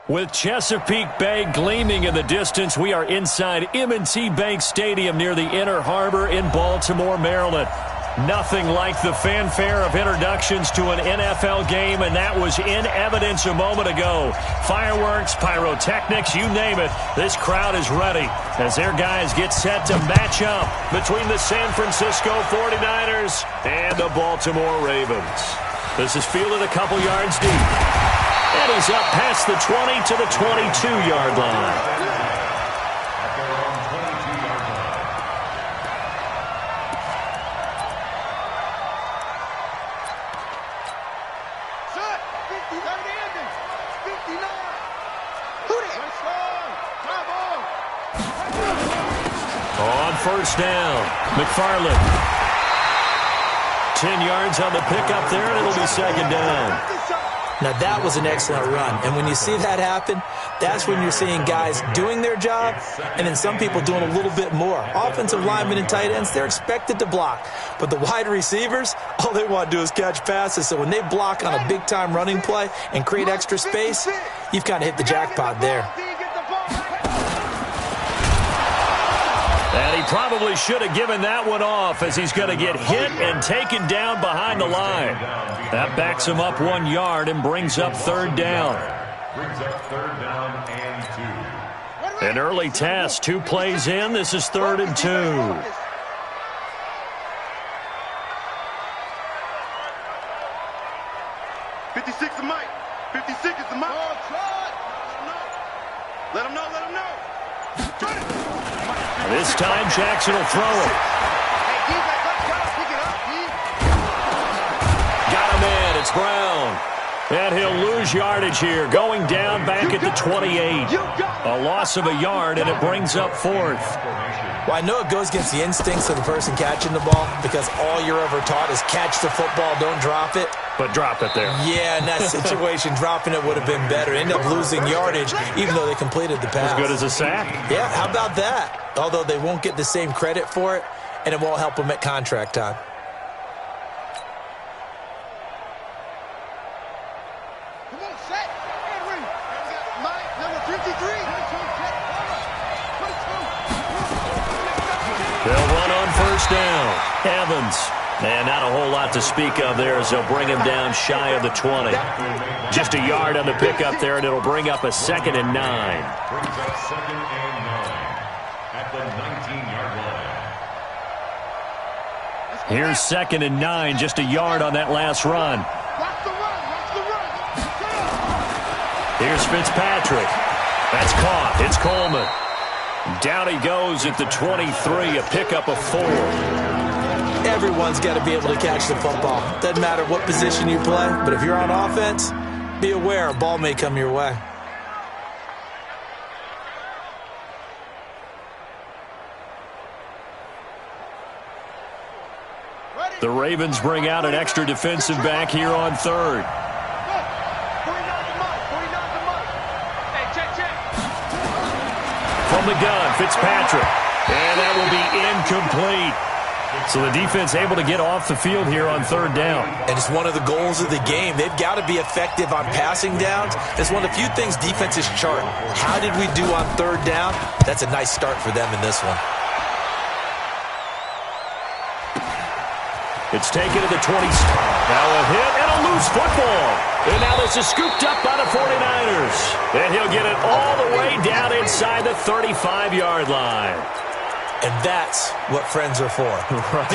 With Chesapeake Bay gleaming in the distance, we are inside M&T Bank Stadium near the Inner Harbor in Baltimore, Maryland. Nothing like the fanfare of introductions to an NFL game, and that was in evidence a moment ago. Fireworks, pyrotechnics, you name it. This crowd is ready as their guys get set to match up between the San Francisco 49ers and the Baltimore Ravens. This is fielded a couple yards deep. And he's up past the 20 to the 22-yard line. On first down, McFarland. 10 yards on the pickup there, and it'll be second down. Now, that was an excellent run. And when you see that happen, that's when you're seeing guys doing their job and then some people doing a little bit more. Offensive linemen and tight ends, they're expected to block. But the wide receivers, all they want to do is catch passes. So when they block on a big-time running play and create extra space, you've kind of hit the jackpot there. And he probably should have given that one off as he's going to get hit and taken down behind the line. That backs him up 1 yard and brings up third down. An early test, 2 plays in. This is 3rd and 2. 56 is Mike. 56 is the Mike. Let him know. Let him know. This time Jackson will throw it. Got him in. It's Brown. And he'll lose yardage here, going down back at the 28. A loss of a yard, and it brings up 4th. Well, I know it goes against the instincts of the person catching the ball because all you're ever taught is catch the football, don't drop it. But drop it there. Yeah, in that situation, dropping it would have been better. End up losing yardage, even though they completed the pass. As good as a sack. Yeah, how about that? Although they won't get the same credit for it, and it won't help them at contract time. Come on, set. Mike, number 53. They'll run on first down. Evans. And not a whole lot to speak of there as they'll bring him down shy of the 20. Just a yard on the pickup there, and it'll bring up a 2nd and 9. Brings up 2nd and 9 at the 19-yard line. Here's 2nd and 9, just a yard on that last run. Here's Fitzpatrick. That's caught. It's Coleman. Down he goes at the 23, a pickup of 4. Everyone's got to be able to catch the football. Doesn't matter what position you play, but if you're on offense, be aware a ball may come your way. The Ravens bring out an extra defensive back here on 3rd. From the gun, Fitzpatrick. And that will be incomplete. So the defense able to get off the field here on 3rd down. And it's one of the goals of the game. They've got to be effective on passing downs. It's one of the few things defenses chart. How did we do on 3rd down? That's a nice start for them in this one. It's taken to the 20. Now a hit and a loose football. And now this is scooped up by the 49ers. And he'll get it all the way down inside the 35-yard line. And that's what friends are for. Right.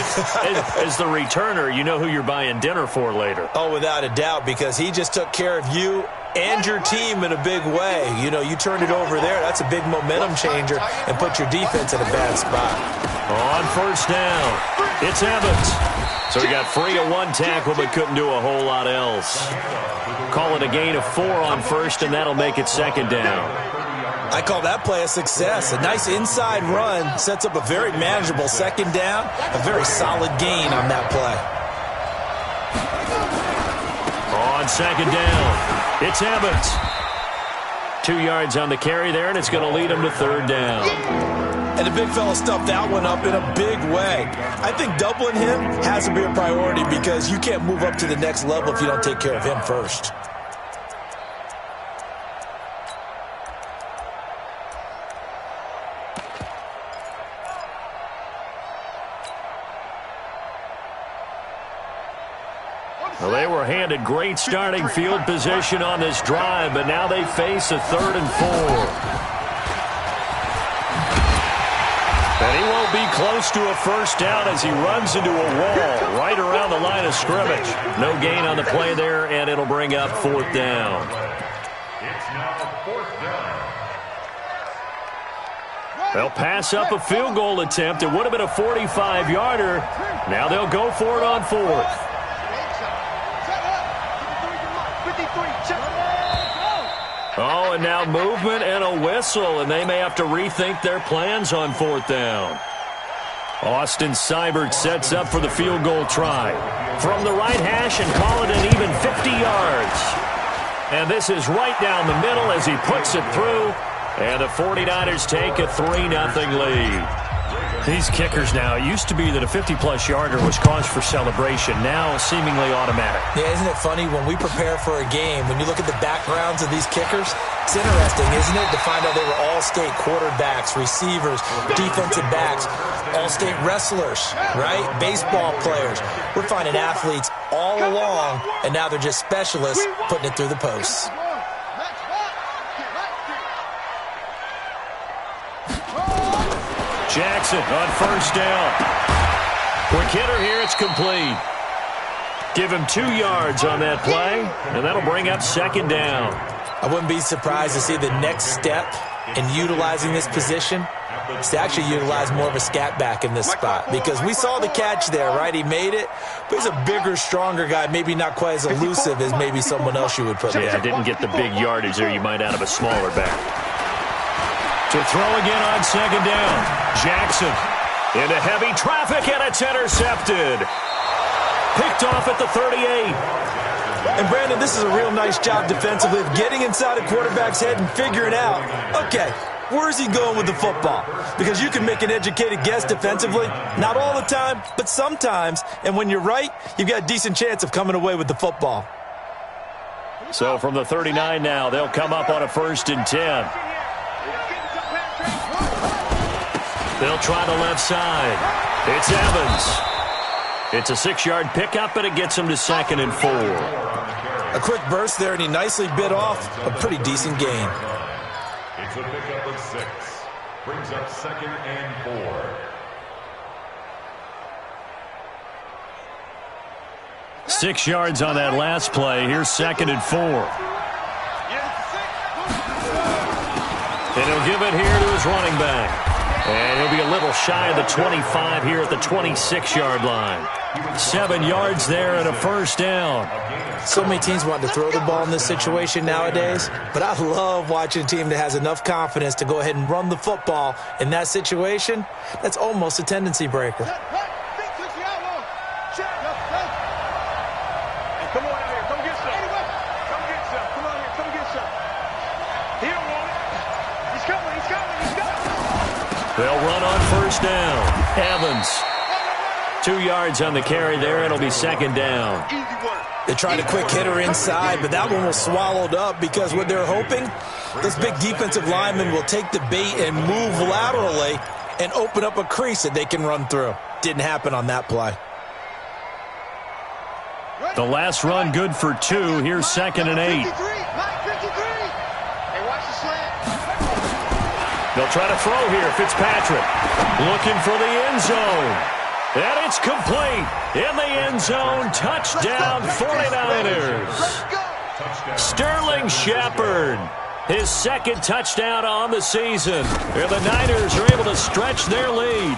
As the returner, you know who you're buying dinner for later. Oh, without a doubt, because he just took care of you and your team in a big way. You know, you turned it over there. That's a big momentum changer and put your defense in a bad spot. On first down, it's Evans. So he got free of 1 tackle but couldn't do a whole lot else. Call it a gain of 4 on first, and that'll make it 2nd down. I call that play a success. A nice inside run sets up a very manageable 2nd down, a very solid gain on that play. On 2nd down, it's Evans. 2 yards on the carry there, and it's going to lead him to 3rd down. And the big fella stuffed that one up in a big way. I think doubling him has to be a priority because you can't move up to the next level if you don't take care of him first. Well, they were handed great starting field position on this drive, but now they face a 3rd and 4. And he won't be close to a first down as he runs into a wall right around the line of scrimmage. No gain on the play there, and it'll bring up 4th down. It's now 4th down. They'll pass up a field goal attempt. It would have been a 45-yarder. Now they'll go for it on 4th. Oh, and now movement and a whistle, and they may have to rethink their plans on 4th down. Austin Seibert sets up for the field goal try. From the right hash and call it an even 50 yards. And this is right down the middle as he puts it through. And the 49ers take a 3-0 lead. These kickers now, it used to be that a 50-plus yarder was cause for celebration. Now seemingly automatic. Yeah, isn't it funny when we prepare for a game, when you look at the backgrounds of these kickers, it's interesting, isn't it, to find out they were all-state quarterbacks, receivers, defensive backs, all-state wrestlers, right? Baseball players. We're finding athletes all along, and now they're just specialists putting it through the posts. Jackson on first down. Quick hitter here, it's complete. Give him 2 yards on that play, and that'll bring up 2nd down. I wouldn't be surprised to see the next step in utilizing this position is to actually utilize more of a scat back in this spot, because we saw the catch there, right? He made it, but he's a bigger, stronger guy, maybe not quite as elusive as maybe someone else you would put in. Yeah, didn't get the big yardage there you might out of a smaller back. To throw again on 2nd down. Jackson into heavy traffic, and it's intercepted. Picked off at the 38. And, Brandon, this is a real nice job defensively of getting inside a quarterback's head and figuring out, okay, where's he going with the football? Because you can make an educated guess defensively, not all the time, but sometimes. And when you're right, you've got a decent chance of coming away with the football. So from the 39 now, they'll come up on a 1st and 10. They'll try the left side. It's Evans. It's a 6-yard pickup, but it gets him to 2nd and 4. A quick burst there, and he nicely bit off a pretty decent gain. It's a pickup of 6. Brings up 2nd and 4. 6 yards on that last play. Here's 2nd and 4. And he'll give it here to his running back. And he'll be a little shy of the 25 here at the 26-yard line. 7 yards there and a 1st down. So many teams want to throw the ball in this situation nowadays, but I love watching a team that has enough confidence to go ahead and run the football in that situation. That's almost a tendency breaker. Come on out here. Come get some. Come get some. Come on here. Come get some. He don't want it. He's coming. He's coming. He's coming. They'll run on 1st down. Evans. 2 yards on the carry there. It'll be 2nd down. Easy work. They tried a quick hitter inside, but that one was swallowed up because what they're hoping, this big defensive lineman will take the bait and move laterally and open up a crease that they can run through. Didn't happen on that play. The last run good for 2. Here's 2nd and 8. Hey, watch the slant. They'll try to throw here. Fitzpatrick looking for the end zone. And it's complete. In the end zone. Touchdown 49ers. Sterling Shepard. His 2nd touchdown on the season. And the Niners are able to stretch their lead.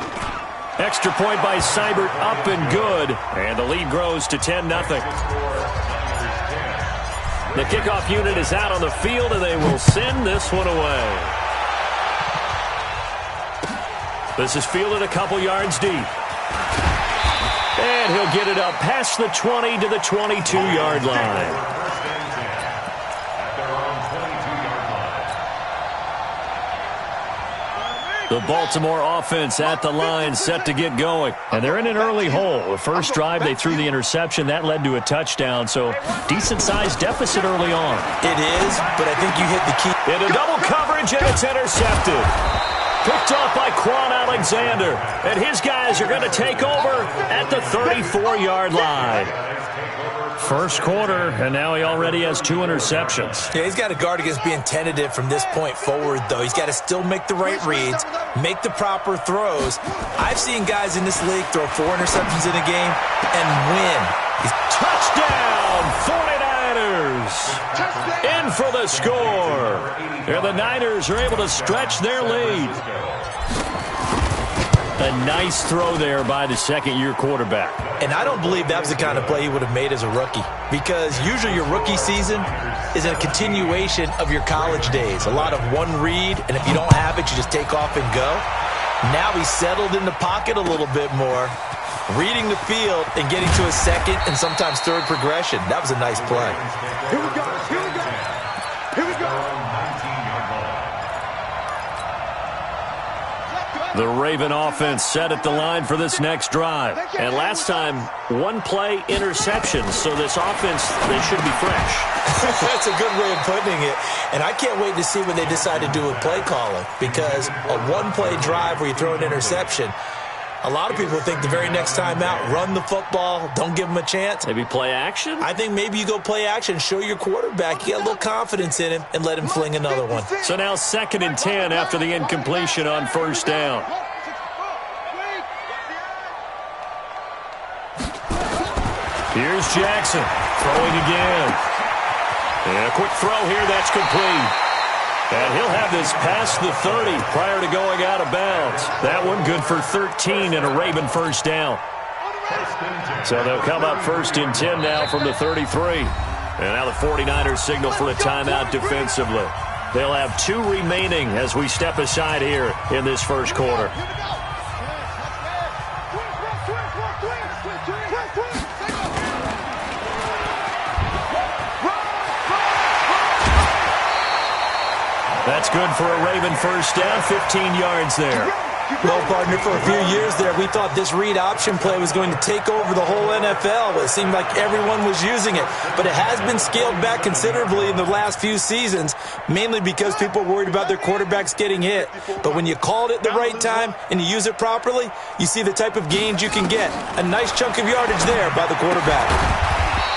Extra point by Seibert, up and good. And the lead grows to 10-0. The kickoff unit is out on the field, and they will send this one away. This is fielded a couple yards deep. And he'll get it up past the 20 to the 22-yard line. The Baltimore offense at the line, set to get going. And they're in an early hole. The first drive, they threw the interception. That led to a touchdown, so decent-sized deficit early on. It is, but I think you hit the key. Into double coverage, and it's intercepted. Picked off by Quan Alexander. And his guys are going to take over at the 34-yard line. First quarter, and now he already has 2 interceptions. Yeah, he's got to guard against being tentative from this point forward, though. He's got to still make the right reads, make the proper throws. I've seen guys in this league throw 4 interceptions in a game and win. Touchdown, 49ers! In for the score. And the Niners are able to stretch their lead. A nice throw there by the second-year quarterback. And I don't believe that was the kind of play he would have made as a rookie, because usually your rookie season is a continuation of your college days. A lot of one read, and if you don't have it, you just take off and go. Now he's settled in the pocket a little bit more, reading the field and getting to a second and sometimes third progression. That was a nice play. Here we go. Here we go. Here we go. The Raven offense set at the line for this next drive. And last time, 1-play interception. So this offense, they should be fresh. That's a good way of putting it. And I can't wait to see what they decide to do with play calling, because a 1-play drive where you throw an interception, a lot of people think the very next time out, run the football, don't give them a chance. Maybe play action? I think maybe you go play action, show your quarterback, you get a little confidence in him, and let him fling another one. So now 2nd and 10 after the incompletion on first down. Here's Jackson throwing again. And a quick throw here, that's complete. And he'll have this past the 30 prior to going out of bounds. That one good for 13 and a Raven first down. So they'll come up 1st and 10 now from the 33. And now the 49ers signal for a timeout defensively. They'll have 2 remaining as we step aside here in this first quarter. That's good for a Raven first down, 15 yards there. Well, partner, for a few years there, we thought this read option play was going to take over the whole NFL. It seemed like everyone was using it. But it has been scaled back considerably in the last few seasons, mainly because people are worried about their quarterbacks getting hit. But when you call it at the right time and you use it properly, you see the type of gains you can get. A nice chunk of yardage there by the quarterback.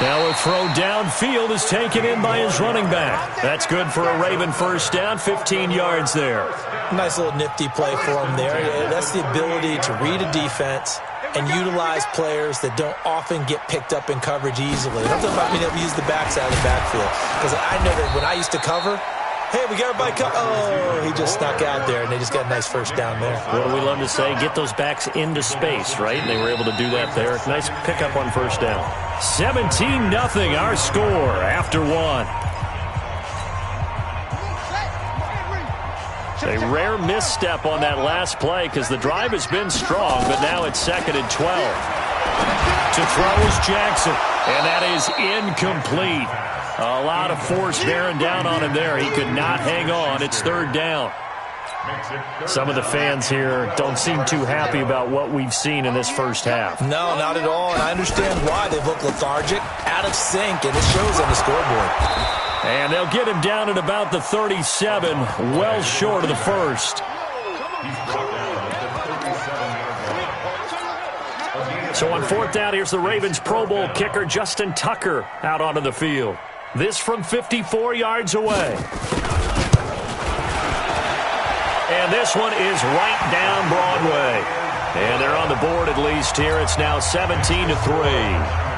Now a throw downfield is taken in by his running back. That's good for a Raven first down, 15 yards there. Nice little nifty play for him there. That's the ability to read a defense and utilize players that don't often get picked up in coverage easily. I'm talking about being able to use the backside of the backfield. Because I know that when I used to cover, hey, we got everybody covered. Oh, he just snuck out there, and they just got a nice first down there. What do we love to say? Get those backs into space, right? And they were able to do that there. Nice pickup on first down. 17-0 our score after 1. A rare misstep on that last play because the drive has been strong, but now it's 2nd and 12. To throw is Jackson, and that is incomplete. A lot of force bearing down on him there. He could not hang on. It's 3rd down. Some of the fans here don't seem too happy about what we've seen in this first half. No, not at all, and I understand why. They look lethargic, out of sync, and it shows on the scoreboard. And they'll get him down at about the 37, well short of the first. So on 4th down, here's the Ravens Pro Bowl kicker Justin Tucker out onto the field. This from 54 yards away. And this one is right down Broadway. And they're on the board at least here. It's now 17-3.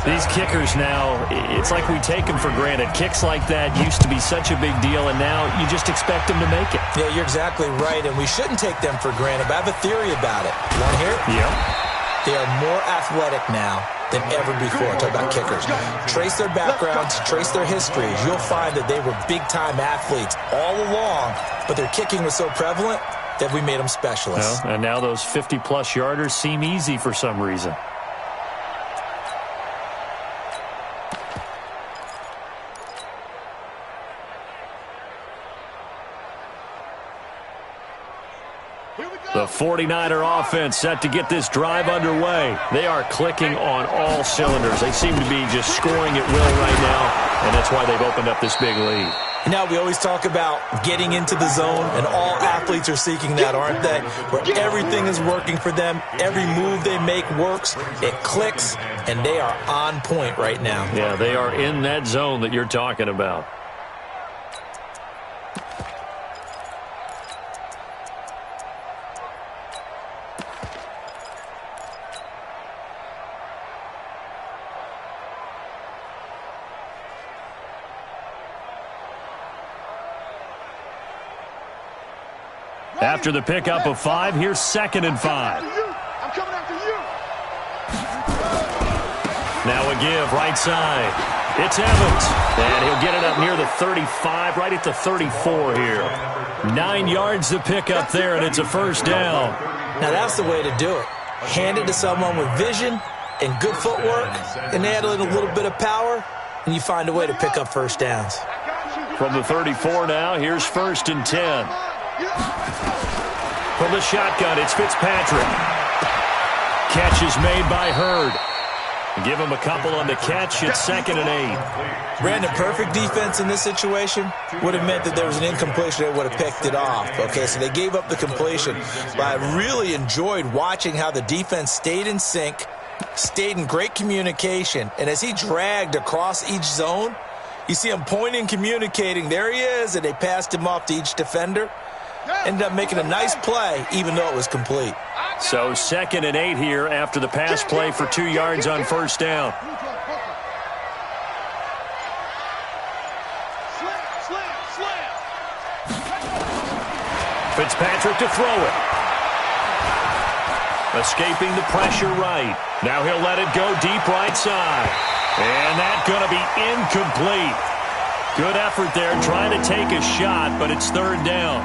These kickers now, it's like we take them for granted. Kicks like that used to be such a big deal, and now you just expect them to make it. Yeah, you're exactly right, and we shouldn't take them for granted, but I have a theory about it. You want to hear it? Yeah. They are more athletic now than ever before. Talk about kickers. Trace their backgrounds, trace their histories. You'll find that they were big-time athletes all along, but their kicking was so prevalent that we made them specialists. Well, and now those 50-plus yarders seem easy for some reason. The 49er offense set to get this drive underway. They are clicking on all cylinders. They seem to be just scoring at will right now, and that's why they've opened up this big lead. Now, we always talk about getting into the zone, and all athletes are seeking that, aren't they? Where everything is working for them, every move they make works, it clicks, and they are on point right now. Yeah, they are in that zone that you're talking about. After the pickup of 5, here's 2nd and 5. I'm coming after you. Now a give, right side. It's Evans, and he'll get it up near the 35, right at the 34 here. 9 yards to pick up there, and it's a first down. Now, that's the way to do it. Hand it to someone with vision and good footwork, and add in a little bit of power, and you find a way to pick up first downs. From the 34 now, here's 1st and 10. From the shotgun, it's Fitzpatrick. Catch is made by Hurd. Give him a couple on the catch. It's 2nd and 8. Brandon, perfect defense in this situation would have meant that there was an incompletion. They would have picked it off. Okay, so they gave up the completion. But I really enjoyed watching how the defense stayed in sync, stayed in great communication. And as he dragged across each zone, you see him pointing, communicating. There he is, and they passed him off to each defender. Ended up making a nice play, even though it was complete. So 2nd and 8 here after the pass play for 2 yards on first down. Fitzpatrick to throw it. Escaping the pressure right. Now he'll let it go deep right side. And that's going to be incomplete. Good effort there trying to take a shot, but it's 3rd down.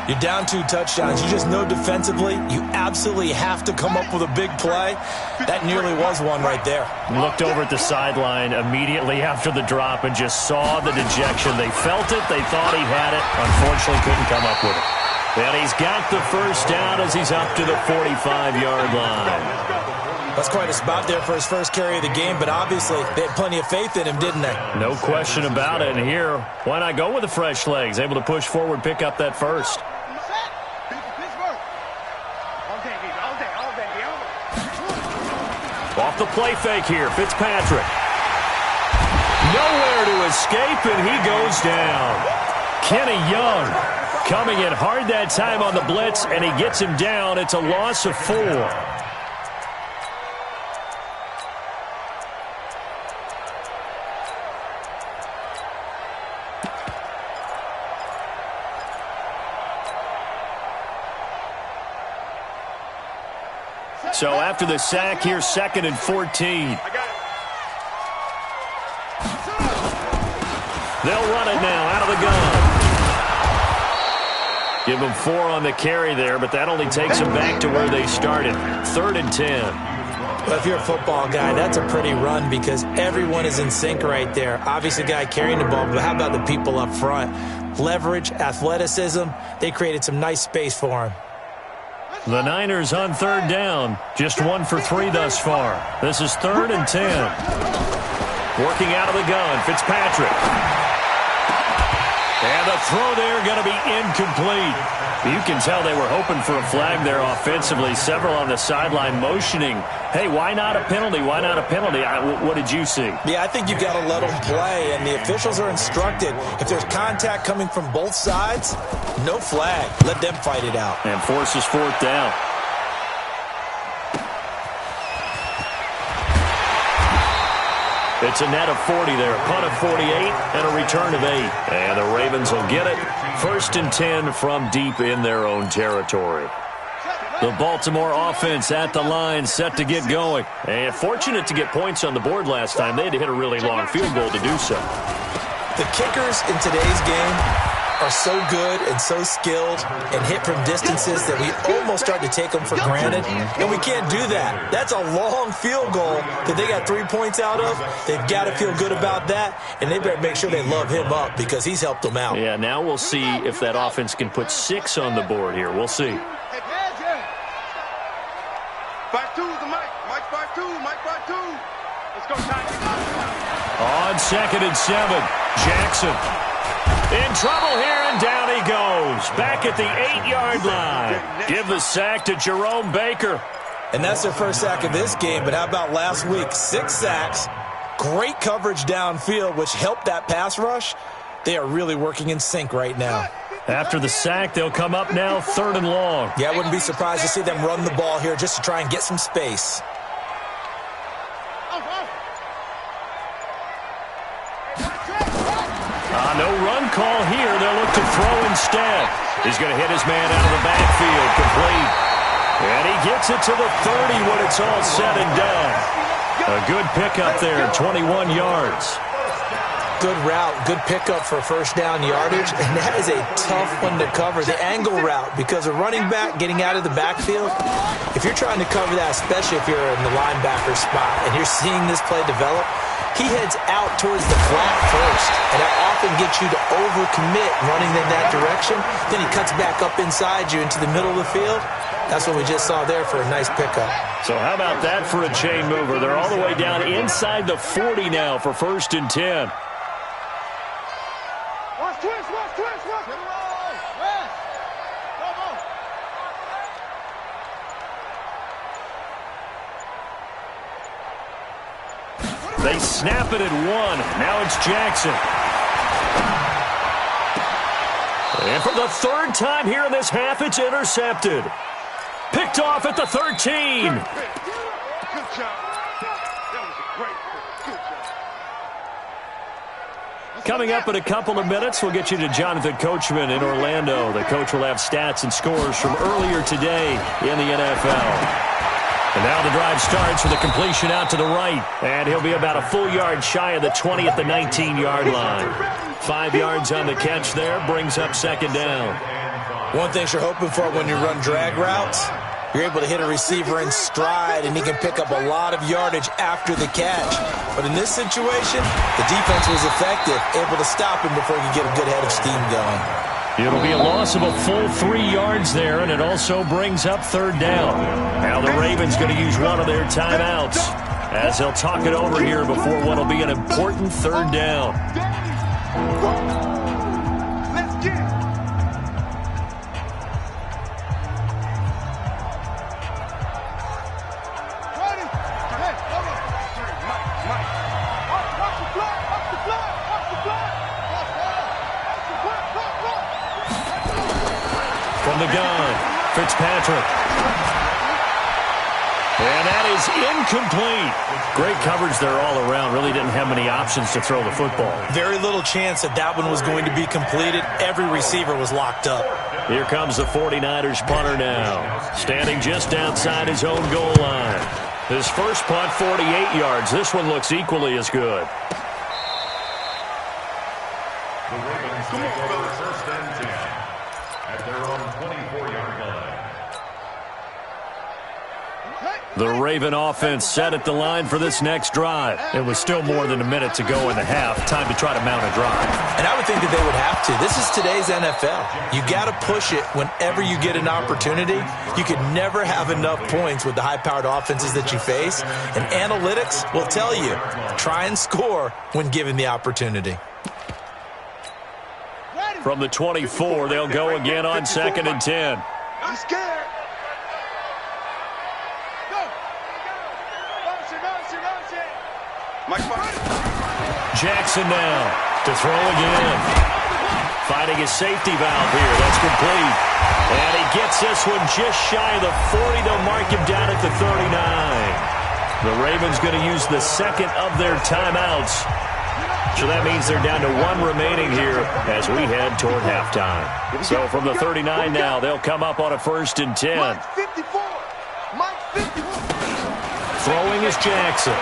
You're down 2 touchdowns. You just know defensively you absolutely have to come up with a big play. That nearly was one right there. Looked over at the sideline immediately after the drop and just saw the dejection. They felt it. They thought he had it. Unfortunately, couldn't come up with it. And he's got the first down as he's up to the 45-yard line. That's quite a spot there for his first carry of the game, but obviously they had plenty of faith in him, didn't they? No question about it. And here, why not go with the fresh legs? Able to push forward, pick up that first. Off the play fake here, Fitzpatrick. Nowhere to escape, and he goes down. Kenny Young coming in hard that time on the blitz, and he gets him down. It's a loss of 4. So after the sack, here's 2nd and 14. They'll run it now out of the gun. Give them 4 on the carry there, but that only takes them back to where they started. 3rd and 10. Well, if you're a football guy, that's a pretty run because everyone is in sync right there. Obviously, the guy carrying the ball, but how about the people up front? Leverage, athleticism, they created some nice space for him. The Niners on 3rd down. Just 1 for 3 thus far. This is 3rd and 10. Working out of the gun, Fitzpatrick. And the throw there going to be incomplete. You can tell they were hoping for a flag there offensively. Several on the sideline motioning. Hey, why not a penalty? Why not a penalty? What did you see? Yeah, I think you've got to let them play, and the officials are instructed. If there's contact coming from both sides, no flag. Let them fight it out. And forces 4th down. It's a net of 40 there, a punt of 48, and a return of 8. And the Ravens will get it. 1st and 10 from deep in their own territory. The Baltimore offense at the line, set to get going. And fortunate to get points on the board last time. They had to hit a really long field goal to do so. The kickers in today's game are so good and so skilled and hit from distances that we almost start to take them for granted, and we can't do that. That's a long field goal that they got 3 points out of. They've got to feel good about that, and they better make sure they love him up because he's helped them out. Yeah, now we'll see if that offense can put 6 on the board here. We'll see. 5-2's the Mike. Mike 5-2. Mike 5-2. Let's go, Ty. On 2nd and 7, Jackson In trouble here, and down he goes. Back at the 8-yard line. Give the sack to Jerome Baker. And that's their first sack of this game, but how about last week? 6 sacks, great coverage downfield, which helped that pass rush. They are really working in sync right now. After the sack, they'll come up now 3rd and long. Yeah, I wouldn't be surprised to see them run the ball here just to try and get some space. No run call here. They'll look to throw instead. He's going to hit his man out of the backfield, complete. And he gets it to the 30 when it's all said and done. A good pickup there, 21 yards. Good route, good pickup for first down yardage, and that is a tough one to cover, the angle route, because a running back getting out of the backfield, if you're trying to cover that, especially if you're in the linebacker spot and you're seeing this play develop, he heads out towards the flat first, and that often gets you to overcommit running in that direction. Then he cuts back up inside you into the middle of the field. That's what we just saw there for a nice pickup. So how about that for a chain mover? They're all the way down inside the 40 now for 1st and 10. Watch twist, watch twist, watch twist. They snap it at 1. Now it's Jackson. And for the 3rd time here in this half, it's intercepted. Picked off at the 13. Good job. That was a great pick. Good job. Coming up in a couple of minutes, we'll get you to Jonathan Coachman in Orlando. The coach will have stats and scores from earlier today in the NFL. And now the drive starts with a completion out to the right. And he'll be about a full yard shy of the 20 at the 19-yard line. 5 yards on the catch there, brings up 2nd down. One thing you're hoping for when you run drag routes, you're able to hit a receiver in stride, and he can pick up a lot of yardage after the catch. But in this situation, the defense was effective, able to stop him before he could get a good head of steam going. It'll be a loss of a full 3 yards there, and it also brings up 3rd down. Now the Ravens going to use one of their timeouts as they'll talk it over here before what will be an important 3rd down. Let's get it. From the gun, Fitzpatrick. And that is incomplete. Great coverage there all around. Really didn't have many options to throw the football. Very little chance that that one was going to be completed. Every receiver was locked up. Here comes the 49ers punter now. Standing just outside his own goal line. His first punt, 48 yards. This one looks equally as good. The Ravens take over 1st and 10 at their own 24-yard line. The Raven offense set at the line for this next drive. It was still more than a minute to go in the half. Time to try to mount a drive. And I would think that they would have to. This is today's NFL. You got to push it whenever you get an opportunity. You could never have enough points with the high-powered offenses that you face. And analytics will tell you, try and score when given the opportunity. From the 24, they'll go again on 2nd and 10. I'm scared. Jackson now to throw again. Finding his safety valve here. That's complete. And he gets this one just shy of the 40. They'll mark him down at the 39. The Ravens going to use the 2nd of their timeouts. So that means they're down to 1 remaining here as we head toward halftime. So from the 39 now, they'll come up on a 1st and 10. Mike 54. Mike 54. Throwing is Jackson.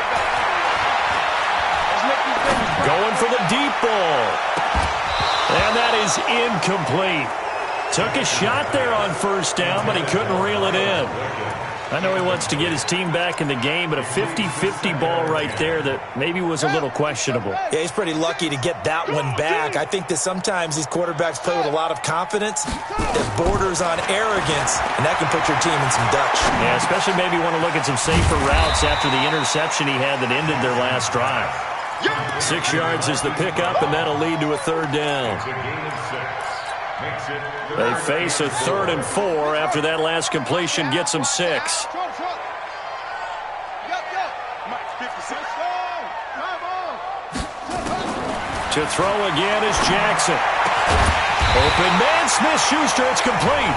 Going for the deep ball. And that is incomplete. Took a shot there on 1st down, but he couldn't reel it in. I know he wants to get his team back in the game, but a 50-50 ball right there that maybe was a little questionable. Yeah, he's pretty lucky to get that one back. I think that sometimes these quarterbacks play with a lot of confidence that borders on arrogance, and that can put your team in some Dutch. Yeah, especially maybe want to look at some safer routes after the interception he had that ended their last drive. 6 yards is the pickup, and that'll lead to a third down. They face a 3rd and 4 after that last completion gets them 6. To throw again is Jackson. Open man, Smith-Schuster, it's complete.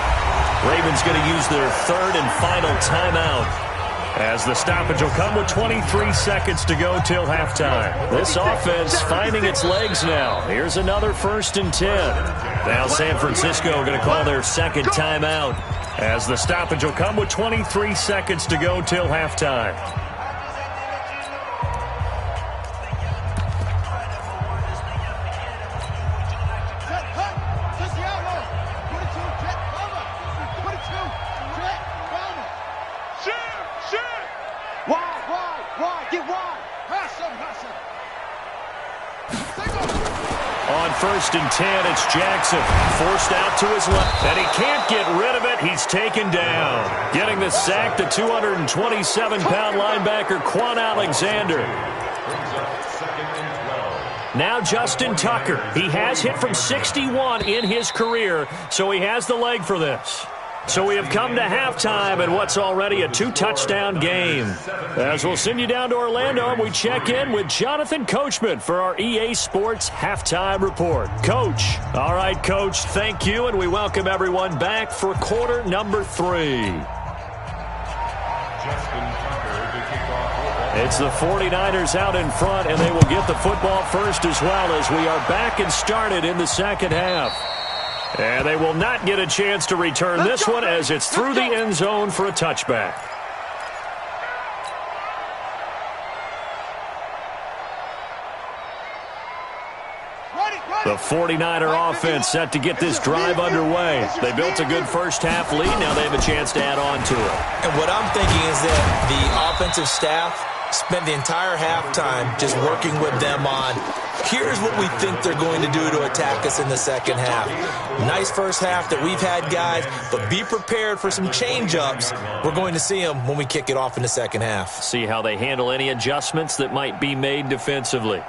Ravens going to use their 3rd and final timeout, as the stoppage will come with 23 seconds to go till halftime. This offense finding its legs now. Here's another 1st and 10. Now San Francisco going to call their 2nd timeout, as the stoppage will come with 23 seconds to go till halftime. On 1st and 10, it's Jackson. Forced out to his left, and he can't get rid of it. He's taken down. Getting the sack, the 227-pound linebacker, Quan Alexander. Now Justin Tucker. He has hit from 61 in his career, so he has the leg for this. So we have come to halftime in what's already a 2-touchdown game. As we'll send you down to Orlando, and we check in with Jonathan Coachman for our EA Sports Halftime Report. Coach. All right, Coach, thank you, and we welcome everyone back for quarter number 3. It's the 49ers out in front, and they will get the football first as well, as we are back and started in the second half. And they will not get a chance to return this one, as it's through the end zone for a touchback. The 49er offense set to get this drive underway. They built a good first half lead. Now they have a chance to add on to it. And what I'm thinking is that the offensive staff spent the entire halftime just working with them on, here's what we think they're going to do to attack us in the second half. Nice first half that we've had, guys, but be prepared for some change-ups. We're going to see them when we kick it off in the second half. See how they handle any adjustments that might be made defensively.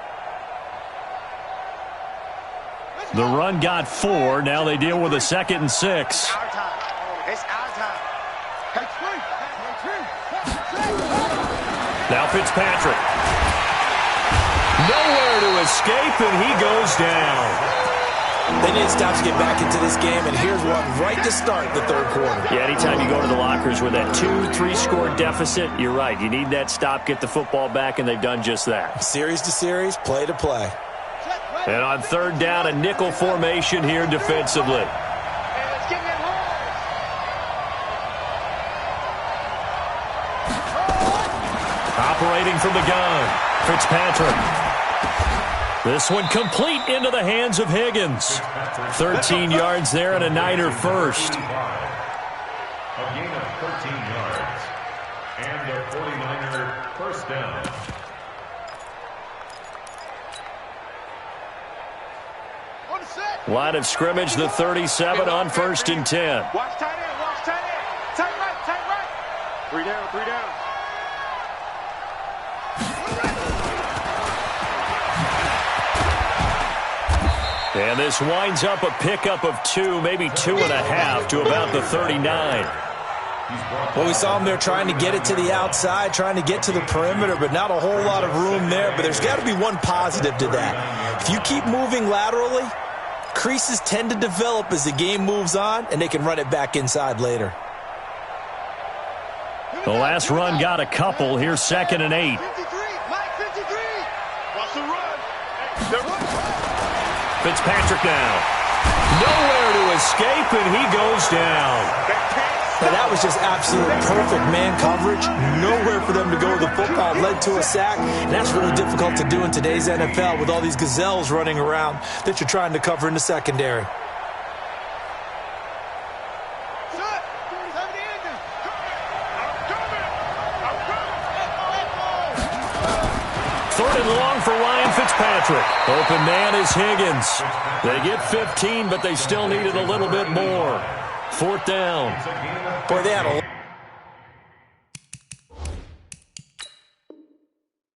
The run got 4. Now they deal with a 2nd and 6. It's our time. Now Fitzpatrick. Nowhere to escape, and he goes down. They need to stop to get back into this game, and here's one right to start the third quarter. Yeah, anytime you go to the lockers with that 2-3-score deficit, you're right. You need that stop, get the football back, and they've done just that. Series to series, play to play. And on 3rd down, a nickel formation here defensively. Operating from the gun, Fitzpatrick. This one complete into the hands of Higgins. 13 yards there and a Niner first. A gain of 13 yards. And a 49er first down. Line of scrimmage, the 37 on 1st and 10. Watch tight end, watch tight end. Tight right. 3 down, 3 down. And this winds up a pickup of 2, maybe 2.5 to about the 39. Well, we saw them there trying to get it to the outside, trying to get to the perimeter, but not a whole lot of room there. But there's got to be one positive to that. If you keep moving laterally, creases tend to develop as the game moves on, and they can run it back inside later. The last run got a couple. Here's 2nd and 8. 53, Mike 53. Watch the run. Fitzpatrick now. Nowhere to escape, and he goes down. Now, that was just absolute perfect man coverage. Nowhere for them to go. The football led to a sack. And that's really difficult to do in today's NFL with all these gazelles running around that you're trying to cover in the secondary. Third and long for Ryan Fitzpatrick. Open man is Higgins. They get 15, but they still needed a little bit more. 4th down. Boy, they had a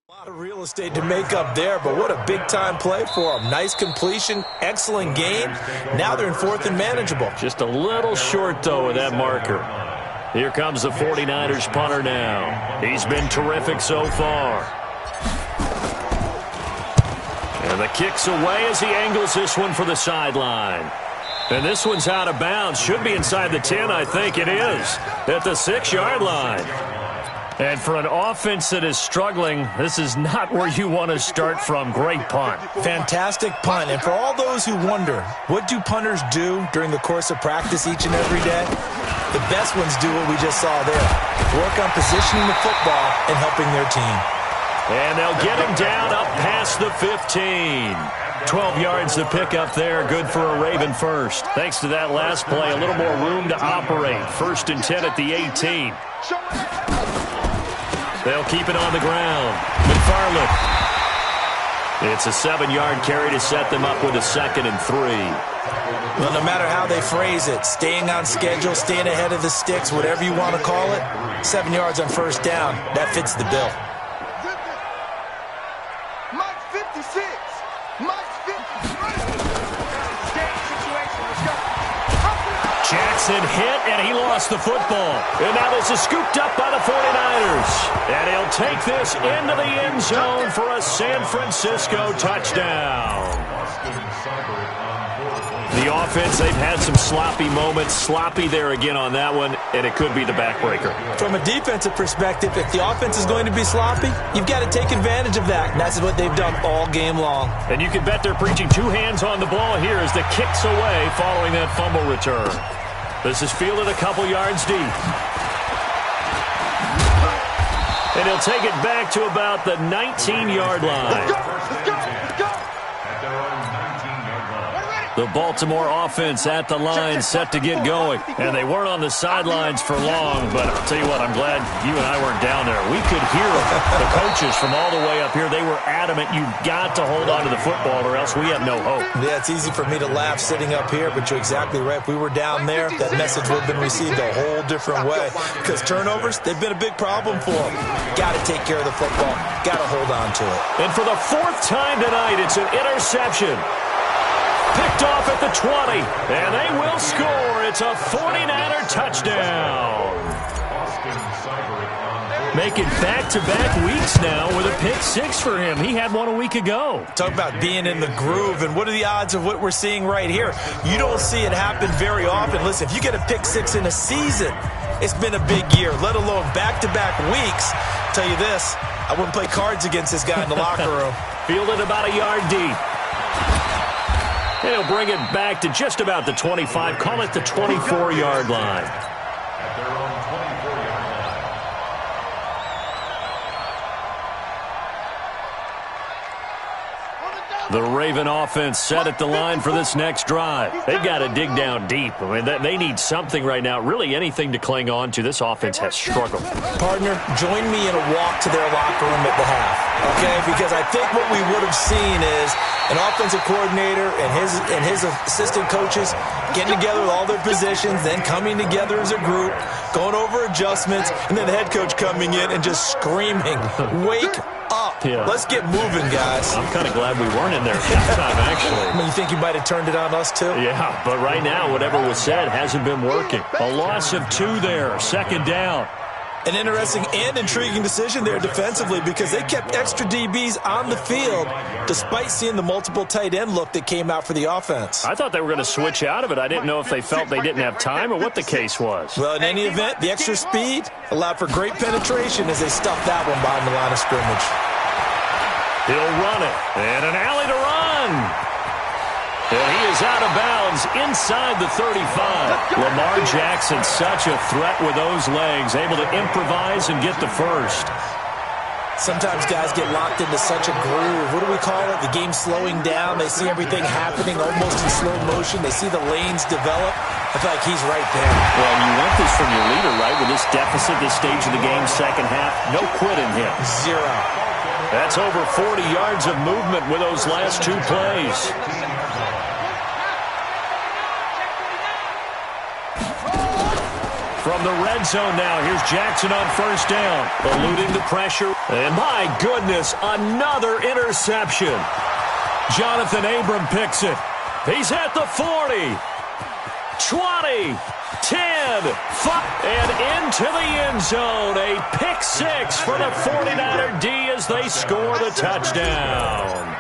lot lot of real estate to make up there, but what a big-time play for them. Nice completion, excellent game. Now they're in fourth and manageable. Just a little short, though, with that marker. Here comes the 49ers punter now. He's been terrific so far. And the kick's away as he angles this one for the sideline. And this one's out of bounds. Should be inside the 10, I think it is. At the 6-yard line. And for an offense that is struggling, this is not where you want to start from. Great punt. Fantastic punt. And for all those who wonder, what do punters do during the course of practice each and every day? The best ones do what we just saw there. Work on positioning the football and helping their team. And they'll get him down up past the 15. 12 yards to pick up there. Good for a Raven first. Thanks to that last play, a little more room to operate. 1st and 10 at the 18. They'll keep it on the ground. McFarland. It's a 7-yard carry to set them up with a 2nd and 3. Well, no matter how they phrase it, staying on schedule, staying ahead of the sticks, whatever you want to call it, 7 yards on 1st down, that fits the bill. Mike 56. Mike 56. Jackson hit, and he lost the football. And now this is scooped up by the 49ers. And he'll take this into the end zone for a San Francisco touchdown. The offense, they've had some sloppy moments. Sloppy there again on that one, and it could be the backbreaker. From a defensive perspective, if the offense is going to be sloppy, you've got to take advantage of that. And that's what they've done all game long. And you can bet they're preaching 2 hands on the ball here as the kick's away following that fumble return. This is fielded a couple yards deep. And he'll take it back to about the 19-yard line. The Baltimore offense at the line, set to get going. And they weren't on the sidelines for long, but I'll tell you what, I'm glad you and I weren't down there. We could hear the coaches from all the way up here. They were adamant, you've got to hold on to the football or else we have no hope. Yeah, it's easy for me to laugh sitting up here, but you're exactly right. If we were down there, that message would have been received a whole different way. Because turnovers, they've been a big problem for them. Got to take care of the football. Got to hold on to it. And for the 4th time tonight, it's an interception. Picked off at the 20, and they will score. It's a 49er touchdown. Making back-to-back weeks now with a pick 6 for him. He had one a week ago. Talk about being in the groove, and what are the odds of what we're seeing right here? You don't see it happen very often. Listen, if you get a pick 6 in a season, it's been a big year, let alone back-to-back weeks. I'll tell you this, I wouldn't play cards against this guy in the locker room. Fielded about a yard deep. He'll bring it back to just about the 25. Call it the 24-yard line. At their own 24-yard line. The Raven offense set at the line for this next drive. They've got to dig down deep. I mean, they need something right now, really anything to cling on to. This offense has struggled. Partner, join me in a walk to their locker room at the half, okay? Because I think what we would have seen is an offensive coordinator and his assistant coaches getting together with all their positions, then coming together as a group, going over adjustments, and then the head coach coming in and just screaming, wake up. Yeah. Let's get moving, guys. I'm kind of glad we weren't in there that time, actually. I mean, you think you might have turned it on us, too? Yeah, but right now, whatever was said hasn't been working. A loss of 2 there, 2nd down. An interesting and intriguing decision there defensively because they kept extra DBs on the field despite seeing the multiple tight end look that came out for the offense. I thought they were going to switch out of it. I didn't know if they felt they didn't have time or what the case was. Well, in any event, the extra speed allowed for great penetration as they stuffed that one behind the line of scrimmage. He'll run it, and an alley to run. And he is out of bounds inside the 35. Lamar Jackson, such a threat with those legs, able to improvise and get the first. Sometimes guys get locked into such a groove. What do we call it? The game's slowing down. They see everything happening almost in slow motion. They see the lanes develop. I feel like he's right there. Well, you want this from your leader, right? With this deficit, this stage of the game, 2nd half, no quit in him. 0. That's over 40 yards of movement with those last 2 plays. From the red zone now. Here's Jackson on first down, eluding the pressure. And my goodness, another interception. Jonathan Abram picks it. He's at the 40, 20, 10, 5, and into the end zone. A pick six for the 49er D as they score the touchdown.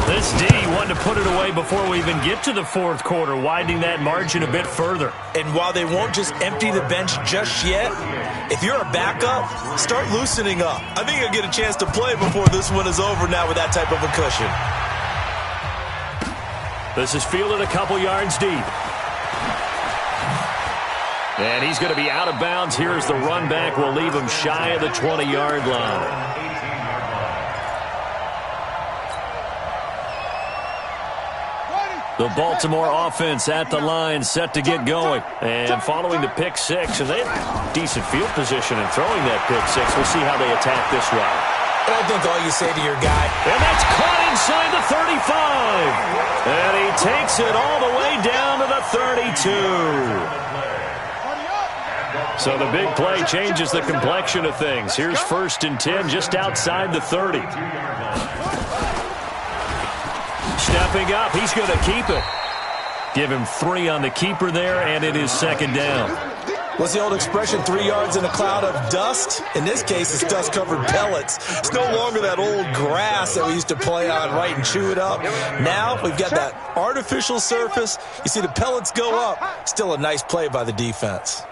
This D wanted to put it away before we even get to the fourth quarter, widening that margin a bit further. And while they won't just empty the bench just yet, if you're a backup, start loosening up. I think you'll get a chance to play before this one is over now with that type of a cushion. This is fielded a couple yards deep. And he's going to be out of bounds. Here's the run back. We'll leave him shy of the 20-yard line. The Baltimore offense at the line, set to get going. And following the pick six, and they have decent field position in throwing that pick six. We'll see how they attack this run. And I think all you say to your guy, and that's caught inside the 35. And he takes it all the way down to the 32. So the big play changes the complexion of things. Here's 1st and 10 just outside the 30. Stepping up, he's going to keep it. Give him 3 on the keeper there, and it is 2nd down. What's the old expression, 3 yards in a cloud of dust? In this case, it's dust-covered pellets. It's no longer that old grass that we used to play on, right, and chew it up. Now we've got that artificial surface. You see the pellets go up. Still a nice play by the defense.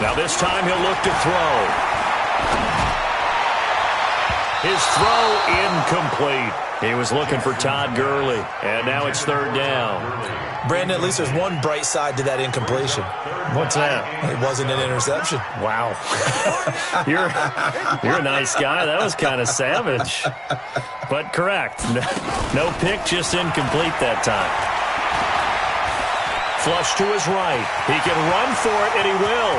Now this time he'll look to throw. His throw incomplete. He was looking for Todd Gurley, and now it's 3rd down. Brandon, at least there's one bright side to that incompletion. What's that? It wasn't an interception. Wow. You're a nice guy. That was kind of savage. But correct. No pick, just incomplete that time. Flush to his right. He can run for it, and he will.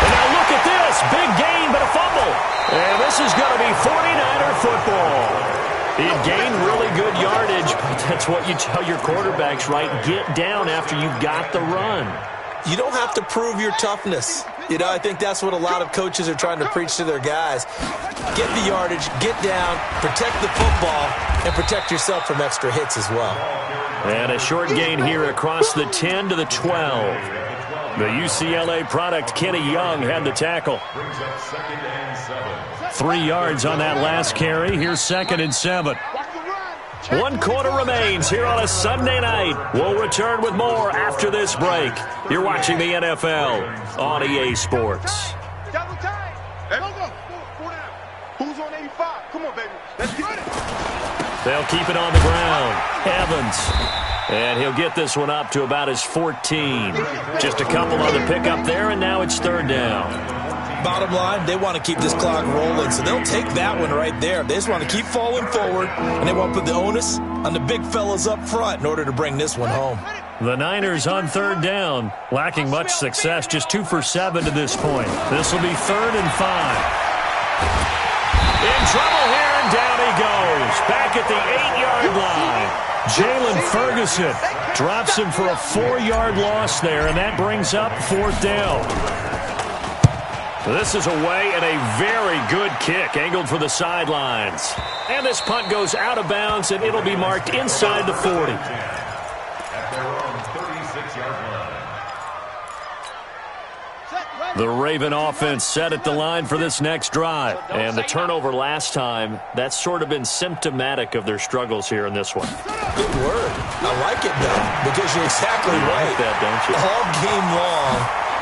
And now look at this. Big gain, but a fumble. And this is going to be 49er football. He gained really good yardage, but that's what you tell your quarterbacks, right? Get down after you've got the run. You don't have to prove your toughness. You know, I think that's what a lot of coaches are trying to preach to their guys. Get the yardage, get down, protect the football, and protect yourself from extra hits as well. And a short gain here across the 10 to the 12. The UCLA product, Kenny Young, had the tackle. 3 yards on that last carry. Here's 2nd and 7. 1 quarter remains here on a Sunday night. We'll return with more after this break. You're watching the NFL on EA Sports. Double time. Who's on 85? Come on, baby. Let's get it. They'll keep it on the ground. Evans. And he'll get this one up to about his 14. Just a couple on the pickup there, and now it's 3rd down. Bottom line, they want to keep this clock rolling, so they'll take that one right there. They just want to keep falling forward, and they want to put the onus on the big fellas up front in order to bring this one home. The Niners on 3rd down, lacking much success, just 2 for 7 to this point. This will be 3rd and 5. In trouble here, and down he goes. Back at the 8-yard line. Jalen Ferguson drops him for a 4-yard loss there, and that brings up 4th down. This is away and a very good kick, angled for the sidelines. And this punt goes out of bounds, and it'll be marked inside the 40. At their own 36-yard line. The Raven offense set at the line for this next drive. And the turnover last time, that's sort of been symptomatic of their struggles here in this one. Good word. I like it, though, because you're exactly right. Like that, don't you? All game long,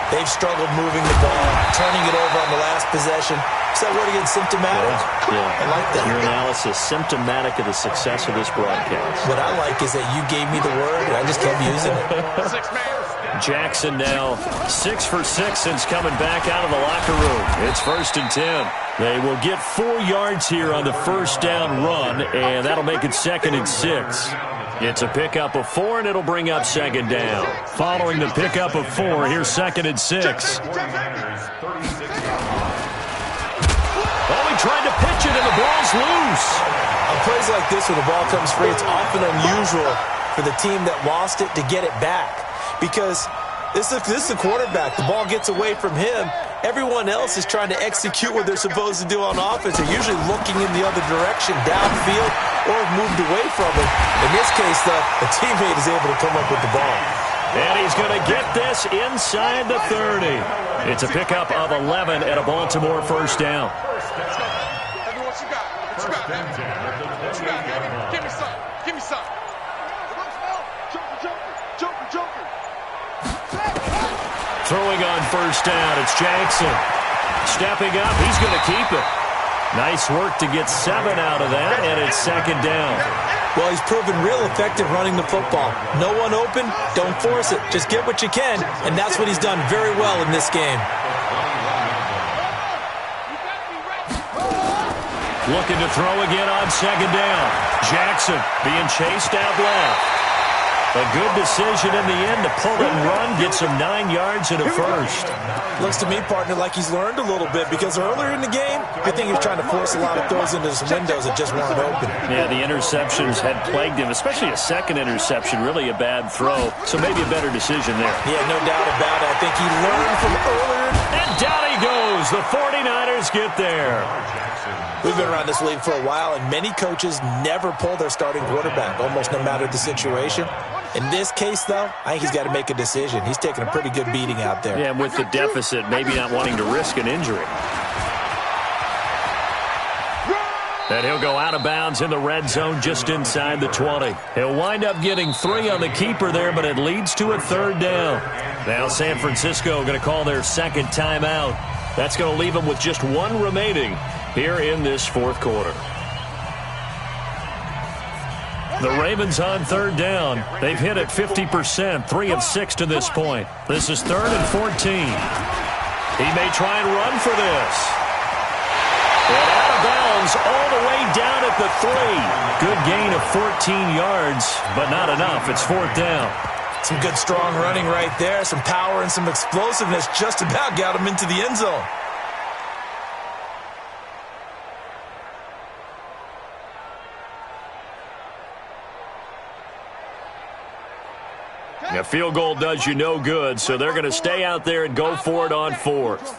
they've struggled moving the ball, turning it over on the last possession. Is that word again, symptomatic? Yeah. I like that. Your analysis, symptomatic of the success of this broadcast. What I like is that you gave me the word, and I just kept using it. Jackson now 6 for 6 since coming back out of the locker room. It's 1st and 10. They will get 4 yards here on the 1st down run, and that'll make it 2nd and 6. It's a pickup of 4, and it'll bring up 2nd down. Following the pickup of 4, here's 2nd and 6. Oh, he tried to pitch it, and the ball's loose. On plays like this, when the ball comes free, it's often unusual for the team that lost it to get it back. Because this is the quarterback. The ball gets away from him. Everyone else is trying to execute what they're supposed to do on offense. They're usually looking in the other direction, downfield, or moved away from it. In this case, though, the teammate is able to come up with the ball. And he's going to get this inside the 30. It's a pickup of 11 and a Baltimore first down. Everyone, what you got? What you got, baby? What you got, baby? Give me some. Give me some. Joker. Throwing on first down, it's Jackson. Stepping up, he's going to keep it. Nice work to get 7 out of that, and it's second down. Well, he's proven real effective running the football. No one open, don't force it. Just get what you can, and that's what he's done very well in this game. Looking to throw again on second down. Jackson being chased out left. A good decision in the end to pull it and run, get some 9 yards and a first. Looks to me, partner, like he's learned a little bit, because earlier in the game, I think he was trying to force a lot of throws into some windows that just weren't open. Yeah, the interceptions had plagued him, especially a second interception, really a bad throw, so maybe a better decision there. Yeah, no doubt about it. I think he learned from earlier. And down he goes. The 49ers get there. We've been around this league for a while, and many coaches never pull their starting quarterback, almost no matter the situation. In this case, though, I think he's got to make a decision. He's taking a pretty good beating out there. Yeah, and with the deficit, maybe not wanting to risk an injury. And he'll go out of bounds in the red zone just inside the 20. He'll wind up getting 3 on the keeper there, but it leads to a third down. Now San Francisco going to call their second timeout. That's going to leave them with just 1 remaining here in this fourth quarter. The Ravens on third down. They've hit it 50%, 3 of 6 to this point. This is 3rd and 14. He may try and run for this. And out of bounds all the way down at the 3. Good gain of 14 yards, but not enough. It's 4th down. Some good strong running right there. Some power and some explosiveness just about got him into the end zone. A field goal does you no good, so they're going to stay out there and go for it on 4th.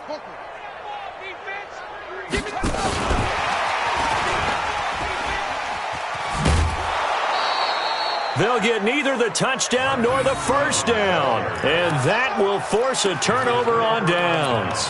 They'll get neither the touchdown nor the first down, and that will force a turnover on downs.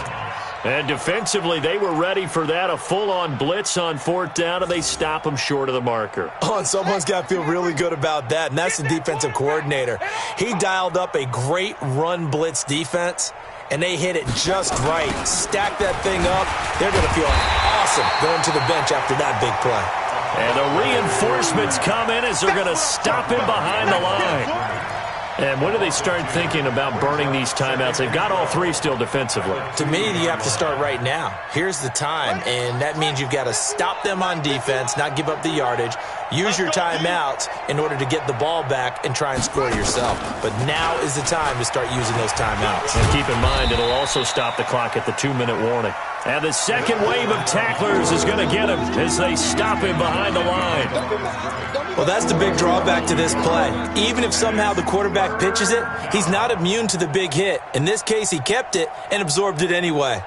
And defensively, they were ready for that, a full-on blitz on 4th down, and they stop them short of the marker. Oh, and someone's got to feel really good about that, and that's the defensive coordinator. He dialed up a great run blitz defense, and they hit it just right. Stack that thing up. They're going to feel awesome going to the bench after that big play. And the reinforcements come in as they're going to stop him behind the line. And when do they start thinking about burning these timeouts? They've got all 3 still defensively. To me, you have to start right now. Here's the time, and that means you've got to stop them on defense, not give up the yardage, use your timeouts in order to get the ball back and try and score yourself. But now is the time to start using those timeouts. And keep in mind, it'll also stop the clock at the 2-minute warning. And the second wave of tacklers is going to get him as they stop him behind the line. Well, that's the big drawback to this play. Even if somehow the quarterback pitches it, he's not immune to the big hit. In this case, he kept it and absorbed it anyway.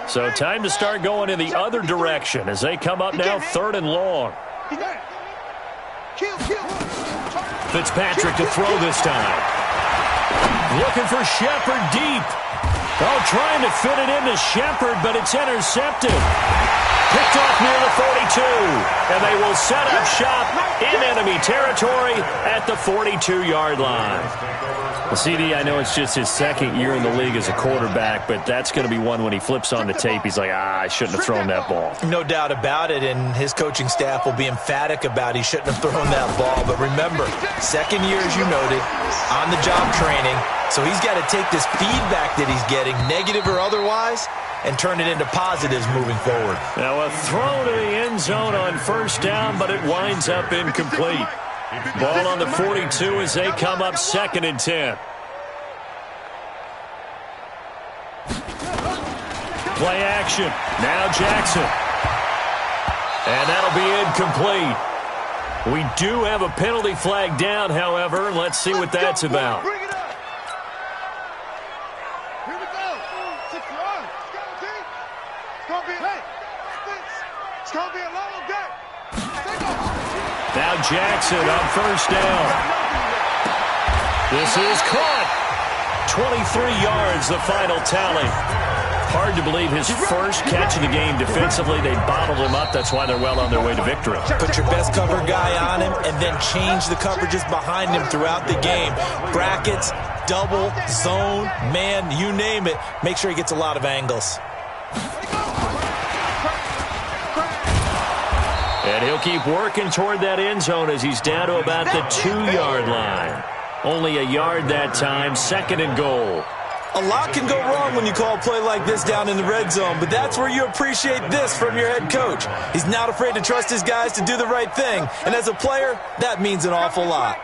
So time to start going in the other direction as they come up now 3rd and long. Fitzpatrick to throw this time. Looking for Shepard deep. Oh, trying to fit it into Shepard, but it's intercepted. Picked off near the 42, and they will set up shop in enemy territory at the 42-yard line. Well, CD, I know it's just his 2nd year in the league as a quarterback, but that's going to be one when he flips on the tape. He's like, I shouldn't have thrown that ball. No doubt about it, and his coaching staff will be emphatic about he shouldn't have thrown that ball. But remember, 2nd year, as you noted, on-the-job training, so he's got to take this feedback that he's getting, negative or otherwise, and turn it into positives moving forward. Now a throw to the end zone on 1st down, but it winds up incomplete. Ball on the 42 as they come up 2nd and 10. Play action. Now Jackson. And that'll be incomplete. We do have a penalty flag down, however. Let's see what that's about. Bring it up. Here we go. 6 yards. It's going to be a long day. Now Jackson on first down. This is caught. 23 yards, the final tally. Hard to believe his first catch of the game defensively. They bottled him up. That's why they're well on their way to victory. Put your best cover guy on him and then change the coverages behind him throughout the game. Brackets, double, zone, man, you name it. Make sure he gets a lot of angles. And he'll keep working toward that end zone as he's down to about the 2-yard line. Only a yard that time, 2nd and goal. A lot can go wrong when you call a play like this down in the red zone, but that's where you appreciate this from your head coach. He's not afraid to trust his guys to do the right thing, and as a player, that means an awful lot.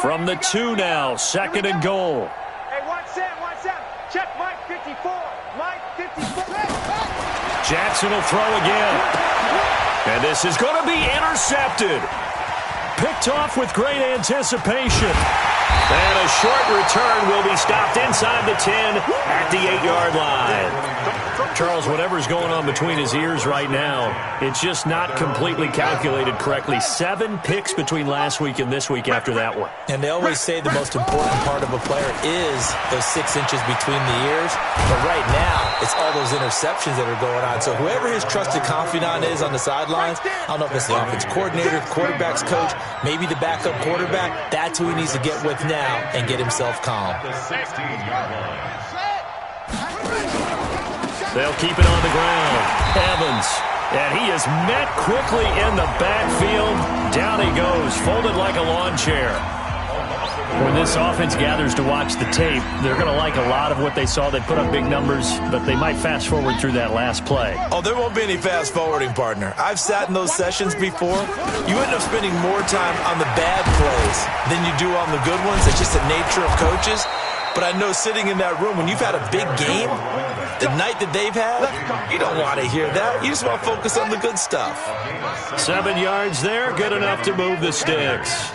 From the 2 now, 2nd and goal. Hey, watch Sam. Check Mike 54. Mike 54. Jackson will throw again. And this is going to be intercepted. Picked off with great anticipation. And a short return will be stopped inside the 10 at the 8-yard line. Charles, whatever's going on between his ears right now, it's just not completely calculated correctly. 7 picks between last week and this week after that one. And they always say the most important part of a player is those 6 inches between the ears. But right now, it's all those interceptions that are going on. So whoever his trusted confidant is on the sidelines, I don't know if it's the offense coordinator, quarterback's coach, maybe the backup quarterback, that's who he needs to get with now and get himself calm. They'll keep it on the ground. Evans. And he is met quickly in the backfield. Down he goes, folded like a lawn chair. When this offense gathers to watch the tape, they're going to like a lot of what they saw. They put up big numbers, but they might fast forward through that last play. Oh, there won't be any fast forwarding, partner. I've sat in those sessions before. You end up spending more time on the bad plays than you do on the good ones. It's just the nature of coaches. But I know sitting in that room, when you've had a big game, the night that they've had, you don't want to hear that. You just want to focus on the good stuff. 7 yards there, good enough to move the sticks.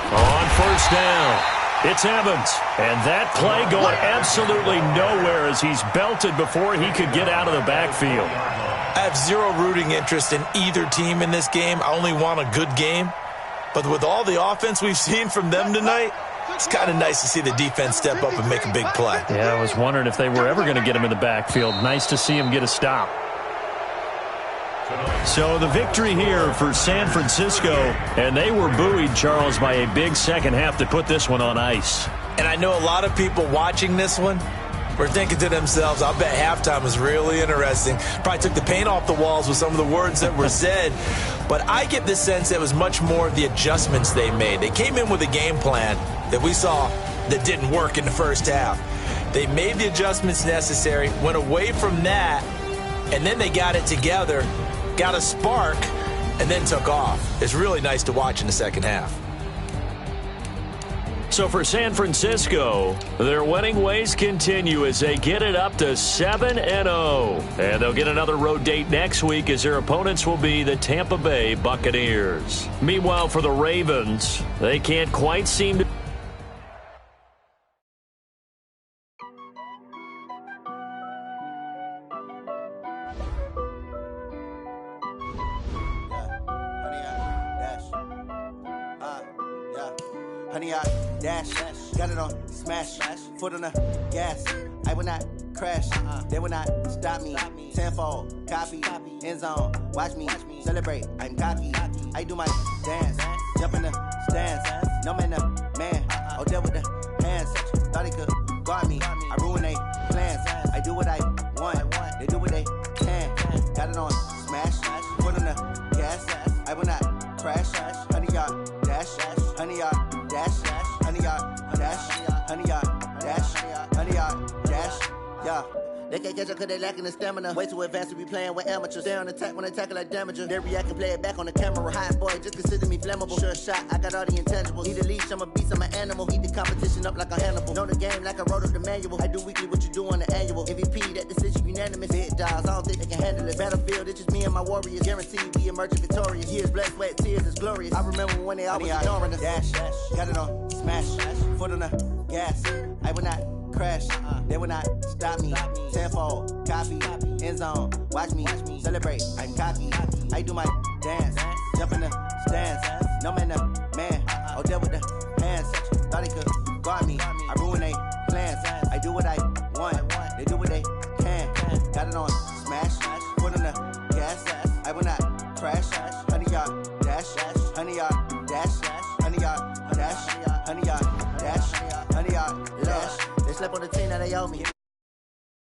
On first down, it's Evans. And that play going absolutely nowhere as he's belted before he could get out of the backfield. I have zero rooting interest in either team in this game. I only want a good game. But with all the offense we've seen from them tonight, it's kind of nice to see the defense step up and make a big play. Yeah, I was wondering if they were ever going to get him in the backfield. Nice to see him get a stop. So the victory here for San Francisco, and they were buoyed, Charles, by a big second half to put this one on ice. And I know a lot of people watching this one were thinking to themselves, I'll bet halftime was really interesting. Probably took the paint off the walls with some of the words that were said. But I get the sense that it was much more of the adjustments they made. They came in with a game plan that we saw that didn't work in the first half. They made the adjustments necessary, went away from that, and then they got it together, got a spark, and then took off. It's really nice to watch in the second half. So for San Francisco, their winning ways continue as they get it up to 7-0. And they'll get another road date next week as their opponents will be the Tampa Bay Buccaneers. Meanwhile, for the Ravens, they can't quite seem to... Honey, I dash, got it on smash, foot on the gas. I will not crash, they will not stop me. Tenfold, copy, end zone, watch me celebrate. I'm cocky, I do my dance, jump in the stands. No man, the man, oh, there with the hands. Thought he could guard me, I ruin they plans. I do what I want, they do what they can. Got it on smash, foot on the gas. I will not crash, honey, y'all dash, honey, y'all dash, honey, y'all dash, honey, y'all dash, honey, y'all dash, yeah. They can't catch up cause they lacking the stamina. Way too advanced to be playing with amateurs. Stay on attack when they tackle like damager. They react and play it back on the camera. Hot boy, just consider me flammable. Sure shot, I got all the intangibles. Need a leash, I'm a beast, I'm an animal. Eat the competition up like a Hannibal. Know the game like I wrote up the manual. I do weekly what you do on the annual. MVP, that decision unanimous. Big dogs, I don't think they can handle it. Battlefield, it's just me and my warriors. Guaranteed we emerging victorious. Years, blood, sweat, tears, it's glorious. I remember when they always ignoring us. Dash, got it on, smash, foot on the gas. I will not crash, they will not stop me. Tenfold, copy, end zone, watch me celebrate. I'm cocky, I do my dance, jump in the stands. No man, the man, oh there with the hands. Thought he could guard me, I ruin they plans. I do what I want, they do what they can. Got it on, smash, foot on the gas. I will not crash, 100-yard dash, 100-yard dash, 100-yard dash, 100-yard dash, 100-yard dash. They slept on the team that they owe me.